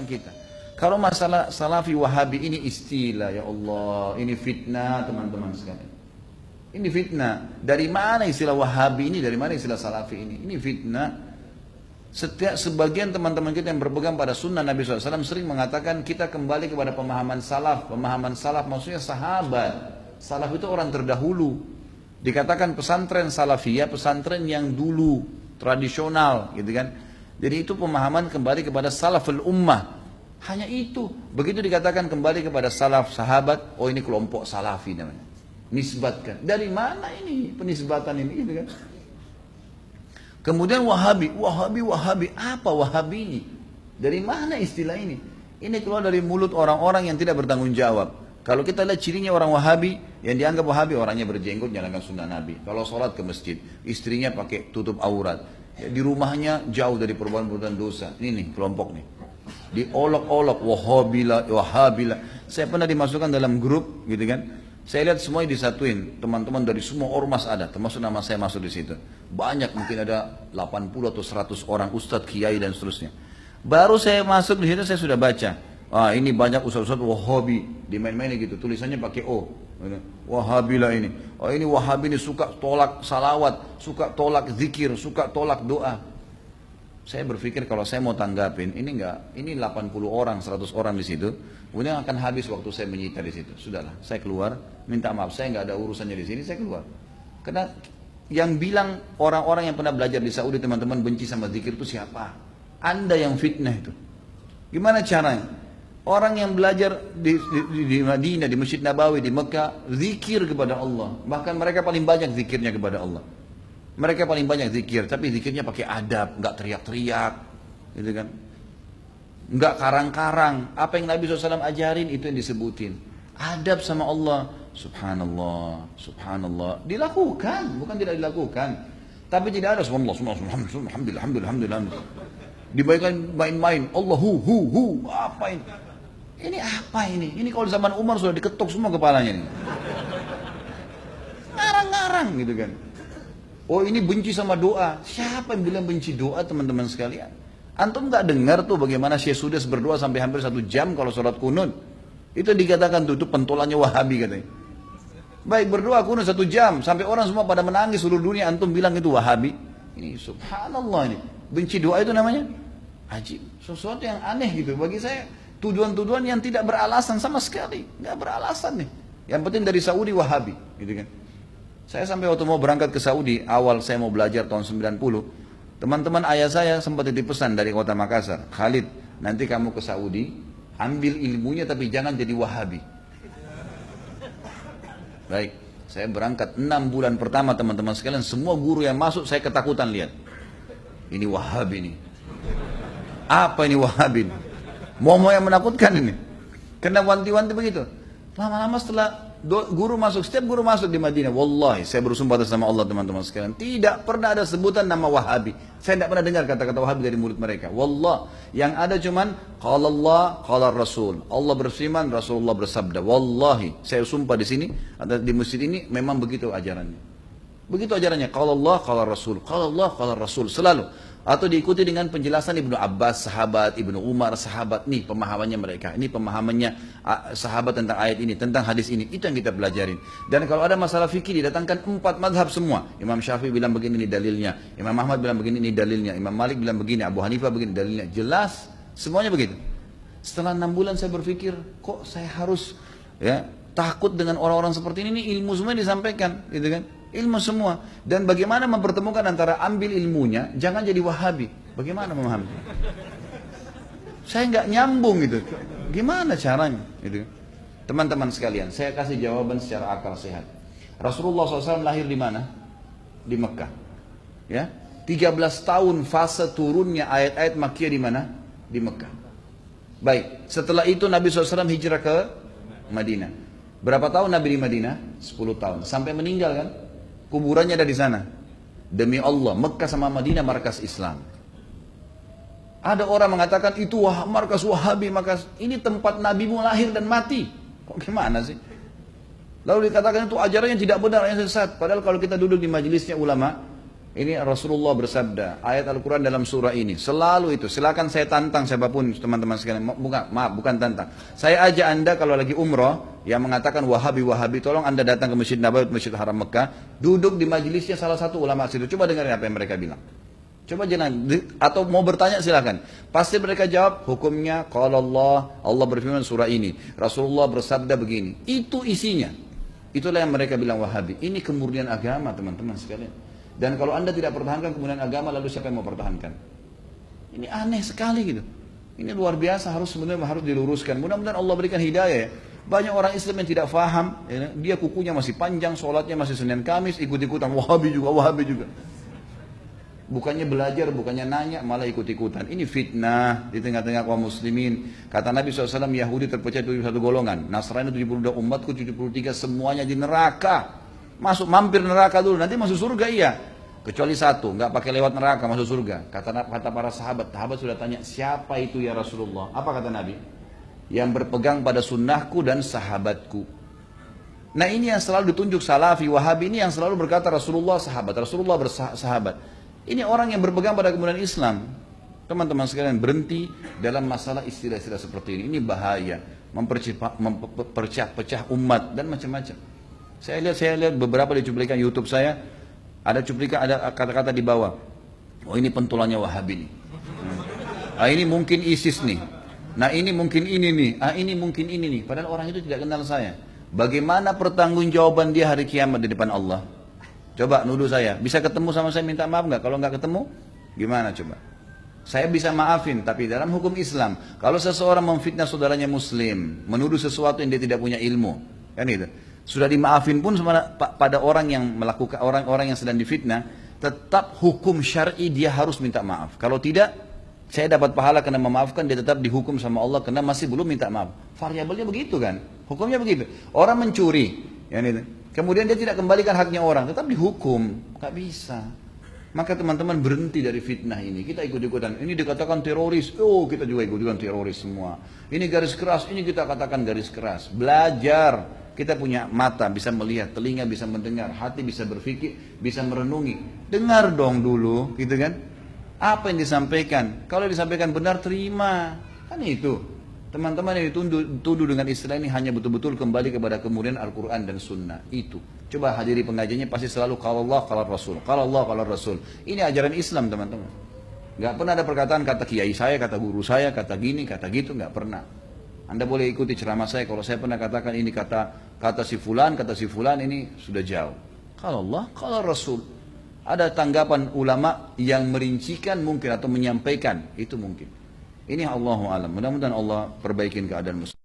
belakang kita. Kalau masalah salafi wahabi ini istilah, ya Allah, ini fitnah teman-teman sekalian. Ini fitnah. Dari mana istilah wahabi ini, dari mana istilah salafi ini? Ini fitnah. Setiap sebagian teman-teman kita yang berpegang pada sunnah Nabi SAW sering mengatakan kita kembali kepada pemahaman salaf. Pemahaman salaf maksudnya sahabat. Salaf itu orang terdahulu. Dikatakan pesantren salafiyah, pesantren yang dulu, tradisional, gitu kan. Jadi itu pemahaman kembali kepada salaful ummah. Hanya itu. Begitu dikatakan kembali kepada salaf sahabat, oh ini kelompok salafi namanya. Nisbatkan. Dari mana ini penisbatan ini, gitu kan? Kemudian wahabi. Apa wahabi ini? Dari mana istilah ini? Ini keluar dari mulut orang-orang yang tidak bertanggung jawab. Kalau kita lihat cirinya orang wahabi, yang dianggap wahabi orangnya berjenggot, jalankan sunnah Nabi. Kalau sholat ke masjid, istrinya pakai tutup aurat. Ya, di rumahnya jauh dari perbuatan dosa. Ini nih kelompok nih. Diolok-olok, wahabila. Saya pernah dimasukkan dalam grup, gitu kan. Saya lihat semuanya disatuin, teman-teman dari semua ormas ada, termasuk nama saya masuk di situ. Banyak, mungkin ada 80 atau 100 orang, ustadz, kiai dan seterusnya. Baru saya masuk di situ saya sudah baca. Ah, ini banyak ustadz-ustadz wahabi, dimain-mainin gitu, tulisannya pakai O. Wahabilah ini. Oh ini wahabi ini suka tolak salawat, suka tolak zikir, suka tolak doa. Saya berpikir kalau saya mau tanggapin, ini 80 orang, 100 orang di situ, kemudian akan habis waktu saya menyita di situ. Sudahlah, saya keluar, minta maaf, saya nggak ada urusannya di sini, saya keluar. Karena yang bilang orang-orang yang pernah belajar di Saudi teman-teman benci sama zikir itu siapa? Anda yang fitnah itu. Gimana caranya? Orang yang belajar di Madinah, di Masjid Nabawi, di Mekah, zikir kepada Allah. Bahkan mereka paling banyak zikirnya kepada Allah. Mereka paling banyak zikir, tapi zikirnya pakai adab, nggak teriak-teriak, gitu kan? Nggak karang-karang. Apa yang Nabi SAW ajarin itu yang disebutin. Adab sama Allah, subhanallah, subhanallah. Dilakukan, bukan tidak dilakukan. Tapi tidak ada subhanallah, alhamdulillah. Dibayangkan main-main, Allah hu, apa ini? Ini apa ini? Ini kalau zaman Umar sudah diketuk semua kepalanya ini. Ngarang-ngarang gitu kan. Oh ini benci sama doa. Siapa yang bilang benci doa teman-teman sekalian? Antum nggak dengar tuh bagaimana Syekh Sudes berdoa sampai hampir 1 jam kalau sholat kunut. Itu dikatakan tuh itu pentolannya Wahabi katanya. Baik berdoa kunut 1 jam sampai orang semua pada menangis seluruh dunia. Antum bilang itu Wahabi. Ini subhanallah ini. Benci doa itu namanya ajib. Sesuatu yang aneh gitu bagi saya. Tuduhan-tuduhan yang tidak beralasan sama sekali. Nggak beralasan nih. Yang penting dari Saudi Wahabi gitu kan. Saya sampai waktu mau berangkat ke Saudi, awal saya mau belajar tahun 90, teman-teman ayah saya sempat titip pesan dari kota Makassar, Khalid, nanti kamu ke Saudi, ambil ilmunya tapi jangan jadi Wahabi. Baik, saya berangkat 6 bulan pertama teman-teman sekalian, semua guru yang masuk saya ketakutan lihat. Ini Wahabi nih. Apa ini Wahabi? Mau yang menakutkan ini. Kena wanti-wanti begitu. Lama-lama setelah guru masuk, setiap guru masuk di Madinah, wallahi saya bersumpah atas nama Allah teman-teman sekalian, tidak pernah ada sebutan nama Wahabi. Saya tidak pernah dengar kata-kata Wahabi dari mulut mereka. Wallah, yang ada cuman qala Allah, qala Rasul. Allah berfirman, Rasulullah bersabda. Wallahi, saya sumpah di sini, di masjid ini memang begitu ajarannya. Begitu ajarannya, qala Allah, qala Rasul. Qala Allah, qala Rasul selalu. Atau diikuti dengan penjelasan Ibnu Abbas, sahabat, Ibnu Umar, sahabat. Nih pemahamannya mereka. Ini pemahamannya sahabat tentang ayat ini, tentang hadis ini. Itu yang kita pelajarin. Dan kalau ada masalah fikih didatangkan 4 mazhab semua. Imam Syafi'i bilang begini, ini dalilnya. Imam Ahmad bilang begini, ini dalilnya. Imam Malik bilang begini, Abu Hanifah begini, dalilnya. Jelas, semuanya begitu. Setelah 6 bulan saya berpikir, kok saya harus takut dengan orang-orang seperti ini? Ilmu semua disampaikan, gitu kan? Ilmu semua. Dan bagaimana mempertemukan antara ambil ilmunya, jangan jadi Wahabi. Bagaimana memahami? Saya nggak nyambung gitu. Gimana caranya? Gitu. Teman-teman sekalian, saya kasih jawaban secara akal sehat. Rasulullah SAW lahir di mana? Di Mekah. Ya, 13 tahun fase turunnya ayat-ayat Makkiyah di mana? Di Mekah. Baik, setelah itu Nabi SAW hijrah ke Madinah. Berapa tahun Nabi di Madinah? 10 tahun. Sampai meninggal kan? Kuburannya ada di sana. Demi Allah, Mekah sama Madinah markas Islam. Ada orang mengatakan itu markas Wahabi, markas ini tempat Nabimu lahir dan mati. Kok gimana sih? Lalu dikatakan itu ajarannya tidak benar, yang sesat. Padahal kalau kita duduk di majelisnya ulama, Ini Rasulullah bersabda, ayat Al-Quran dalam surah ini. Selalu itu, silakan saya tantang siapapun teman-teman sekalian. Bukan tantang. Saya ajak anda kalau lagi umroh, yang mengatakan Wahabi, tolong anda datang ke Masjid Nabawi, Masjid Haram Mekah, duduk di majelisnya salah satu ulama situ. Coba dengerin apa yang mereka bilang. Coba jangan, atau mau bertanya silakan. Pasti mereka jawab, hukumnya kalau Allah berfirman surah ini. Rasulullah bersabda begini. Itu isinya. Itulah yang mereka bilang Wahabi. Ini kemurnian agama teman-teman sekalian. Dan kalau anda tidak pertahankan kemudian agama, lalu siapa yang mau pertahankan? Ini aneh sekali gitu. Ini luar biasa, sebenarnya harus diluruskan. Mudah-mudahan Allah berikan hidayah ya. Banyak orang Islam yang tidak faham, ya, dia kukunya masih panjang, sholatnya masih Senin Kamis, ikut-ikutan Wahabi juga. Bukannya belajar, bukannya nanya, malah ikut-ikutan. Ini fitnah di tengah-tengah kaum muslimin. Kata Nabi SAW, Yahudi terpecah 71 golongan. Nasrani 72, umatku 73, semuanya di neraka. Mampir neraka dulu, nanti masuk surga iya. Kecuali satu, nggak pakai lewat neraka masuk surga. Kata para sahabat sudah tanya, siapa itu ya Rasulullah? Apa kata Nabi? Yang berpegang pada sunnahku dan sahabatku. Nah ini yang selalu ditunjuk Salafi, Wahabi, ini yang selalu berkata Rasulullah bersahabat. Ini orang yang berpegang pada kemudian Islam. Teman-teman sekalian, berhenti dalam masalah istilah-istilah seperti ini. Ini bahaya, memperpecah umat dan macam-macam. Saya lihat beberapa di cuplikan YouTube saya, ada kata-kata di bawah. Oh ini pentulannya Wahabi nih. Ah ini mungkin ISIS nih. Nah ini mungkin ini nih. Ah ini mungkin ini nih. Padahal orang itu tidak kenal saya. Bagaimana pertanggungjawaban dia hari kiamat di depan Allah? Coba nuduh saya. Bisa ketemu sama saya minta maaf nggak? Kalau nggak ketemu, gimana coba? Saya bisa maafin, tapi dalam hukum Islam, kalau seseorang memfitnah saudaranya Muslim, menuduh sesuatu yang dia tidak punya ilmu, kan itu. Sudah dimaafin pun pada orang yang melakukan, orang-orang yang sedang difitnah, tetap hukum syar'i dia harus minta maaf. Kalau tidak, saya dapat pahala karena memaafkan, dia tetap dihukum sama Allah karena masih belum minta maaf. Variabelnya begitu kan, hukumnya begitu. Orang mencuri, kemudian dia tidak kembalikan haknya orang, tetap dihukum, nggak bisa. Maka teman-teman berhenti dari fitnah ini. Kita ikut-ikutan. Ini dikatakan teroris, oh kita juga ikut-ikutan teroris semua. Ini garis keras, ini kita katakan garis keras. Belajar. Kita punya mata bisa melihat, telinga bisa mendengar, hati bisa berpikir, bisa merenungi. Dengar dong dulu, gitu kan? Apa yang disampaikan? Kalau disampaikan benar, terima. Kan itu. Teman-teman yang dituduh dengan istilah ini hanya betul-betul kembali kepada kemudian Al-Quran dan Sunnah. Itu. Coba hadiri pengajiannya pasti selalu kalau Allah, kalau Rasul. Kalau Allah, kalau Rasul. Ini ajaran Islam teman-teman. Gak pernah ada perkataan kata kiai saya, kata guru saya, kata gini, kata gitu. Gak pernah. Anda boleh ikuti ceramah saya, kalau saya pernah katakan ini kata si fulan ini sudah jauh. Kalau Allah, kalau Rasul. Ada tanggapan ulama yang merincikan mungkin atau menyampaikan, itu mungkin. Ini Allahu a'lam. Mudah-mudahan Allah perbaikin keadaan muslim.